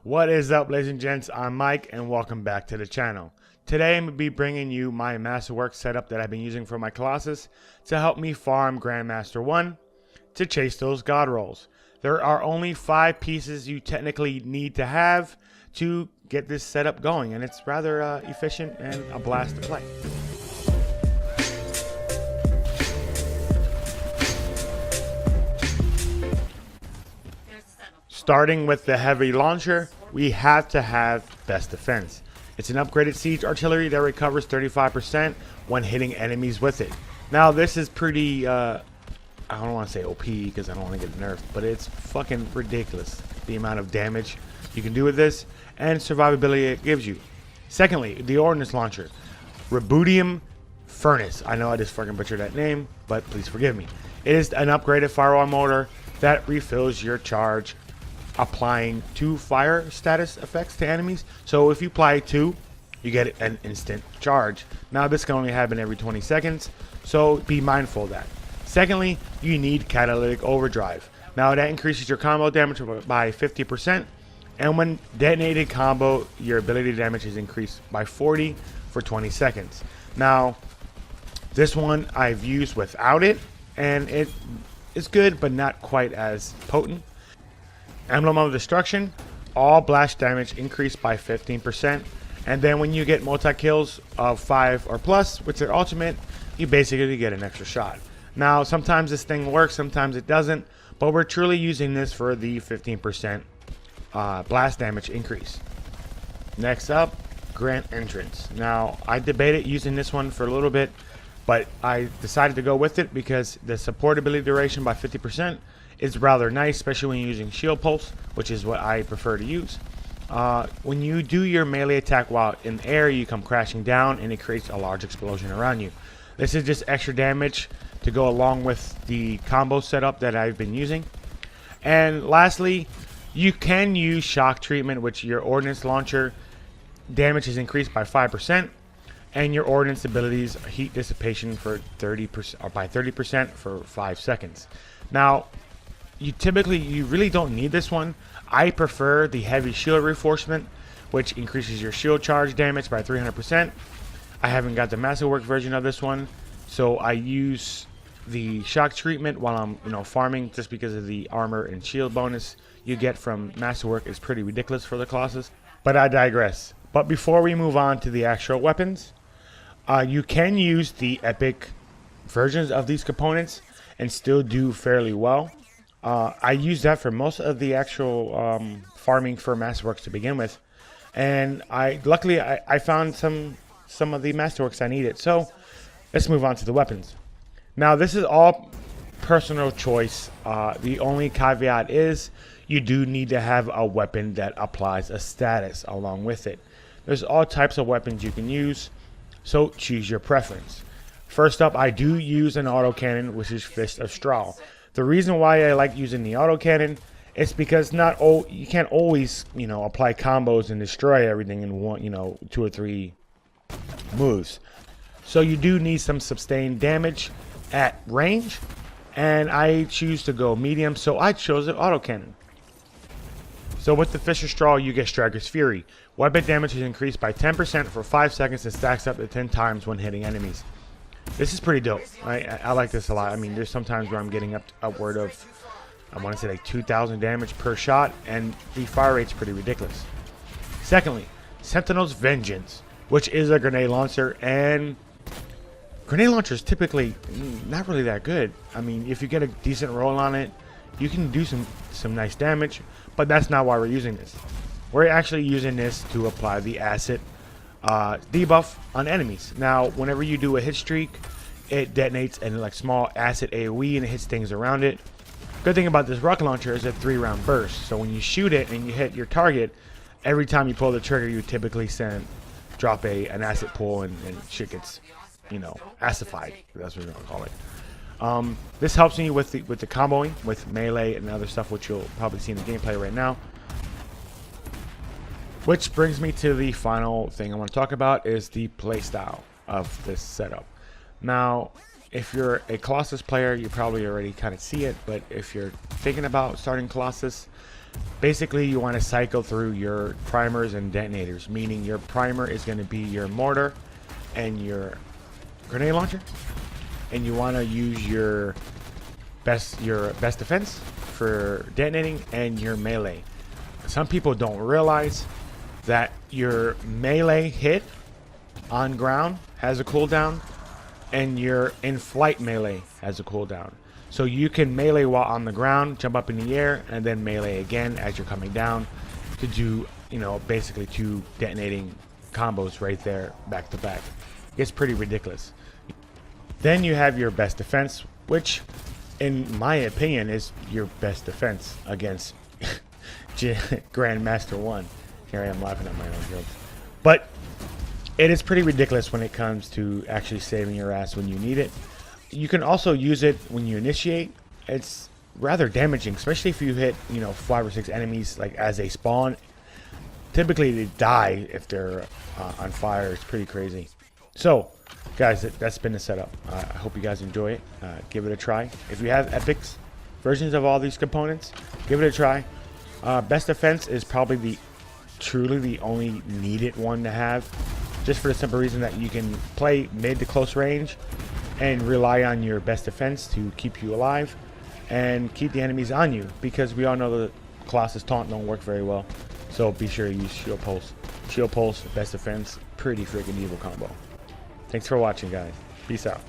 What is up, ladies and gents? I'm Mike and welcome back to the channel. Today I'm going to be bringing you my MasterWork setup that I've been using for my Colossus to help me farm Grandmaster 1 to chase those god rolls. There are only 5 pieces you technically need to have to get this setup going, and it's rather efficient and a blast to play. Starting with the heavy launcher, we have to have best defense. It's an upgraded siege artillery that recovers 35% when hitting enemies with it. Now this is pretty, I don't want to say OP because I don't want to get nerfed, but it's fucking ridiculous the amount of damage you can do with this and survivability it gives you. Secondly, the ordnance launcher, Rubidium Furnace. I know I just fucking butchered that name, but please forgive me. It is an upgraded firewall motor that refills your charge, applying 2 fire status effects to enemies. So if you apply 2, you get an instant charge. Now this can only happen every 20 seconds, so be mindful of that. Secondly, you need catalytic overdrive. Now that increases your combo damage by 50%, and when detonated combo, your ability damage is increased by 40 for 20 seconds. Now this one I've used without it, and it is good but not quite as potent. Emblem of Destruction, all blast damage increased by 15%, and then when you get multi-kills of 5 or plus with your ultimate, you basically get an extra shot. Now sometimes this thing works, sometimes it doesn't, but we're truly using this for the 15% blast damage increase. Next up, Grand Entrance. Now I debated using this one for a little bit, but I decided to go with it because the support ability duration by 50% is rather nice, especially when you're using shield pulse, which is what I prefer to use. When you do your melee attack while in the air, you come crashing down and it creates a large explosion around you. This is just extra damage to go along with the combo setup that I've been using. And lastly, you can use shock treatment, which your ordnance launcher damage is increased by 5%, and your ordnance abilities heat dissipation for 30% or by 30% for 5 seconds. Now you really don't need this one. I prefer the heavy shield reinforcement, which increases your shield charge damage by 300%. I haven't got the MasterWork version of this one, so I use the shock treatment while I'm farming, just because of the armor and shield bonus you get from MasterWork is pretty ridiculous for the Colossus. But I digress. But before we move on to the actual weapons, you can use the epic versions of these components and still do fairly well. I use that for most of the actual farming for MasterWorks to begin with, and luckily I found some of the MasterWorks I needed. So let's move on to the weapons. Now this is all personal choice. The only caveat is you do need to have a weapon that applies a status along with it. There's all types of weapons you can use, so choose your preference. First up, I do use an autocannon, which is Fist of Straw. The reason why I like using the autocannon is because you can't always, apply combos and destroy everything in one, 2 or 3 moves. So you do need some sustained damage at range, and I choose to go medium, so I chose an autocannon. So with the Fist of Straw, you get Striker's Fury. Weapon damage is increased by 10% for 5 seconds and stacks up to 10 times when hitting enemies. This is pretty dope. I like this a lot. I mean, there's sometimes where I'm getting upward of, I want to say like 2,000 damage per shot, and the fire rate's pretty ridiculous. Secondly, Sentinel's Vengeance, which is a grenade launcher, and grenade launcher is typically not really that good. I mean, if you get a decent roll on it, you can do some nice damage, but that's not why we're using this. We're actually using this to apply the acid debuff on enemies. Now whenever you do a hit streak, it detonates a small acid AoE and it hits things around it. Good thing about this rocket launcher is a 3-round burst, so when you shoot it and you hit your target, every time you pull the trigger you typically drop an acid pool, and shit gets acidified. That's what we're gonna call it. This helps me with the comboing with melee and other stuff, which you'll probably see in the gameplay right now. Which brings me to the final thing I want to talk about, is the playstyle of this setup. Now, if you're a Colossus player, you probably already kind of see it, but if you're thinking about starting Colossus, Basically, you want to cycle through your primers and detonators, meaning your primer is going to be your mortar and your grenade launcher, and you want to use your best defense for detonating and your melee. Some people don't realize that your melee hit on ground has a cooldown and your in-flight melee has a cooldown. So you can melee while on the ground, jump up in the air, and then melee again as you're coming down to do, you know, basically 2 detonating combos right there, back to back. It's pretty ridiculous. Then you have your best defense, which in my opinion is your best defense against Grandmaster 1. Here I am laughing at my own jokes. But it is pretty ridiculous when it comes to actually saving your ass when you need it. You can also use it when you initiate. It's rather damaging, especially if you hit, you know, 5 or 6 enemies like as they spawn. Typically they die if they're on fire. It's pretty crazy. So guys, that's been the setup. I hope you guys enjoy it. Give it a try. If you have epics versions of all these components, give it a try. Best defense is probably truly the only needed one to have, just for the simple reason that you can play mid to close range and rely on your best defense to keep you alive and keep the enemies on you, because we all know the Colossus taunt don't work very well. So be sure to use shield pulse. Shield pulse, best defense, pretty freaking evil combo. Thanks for watching, guys. Peace out.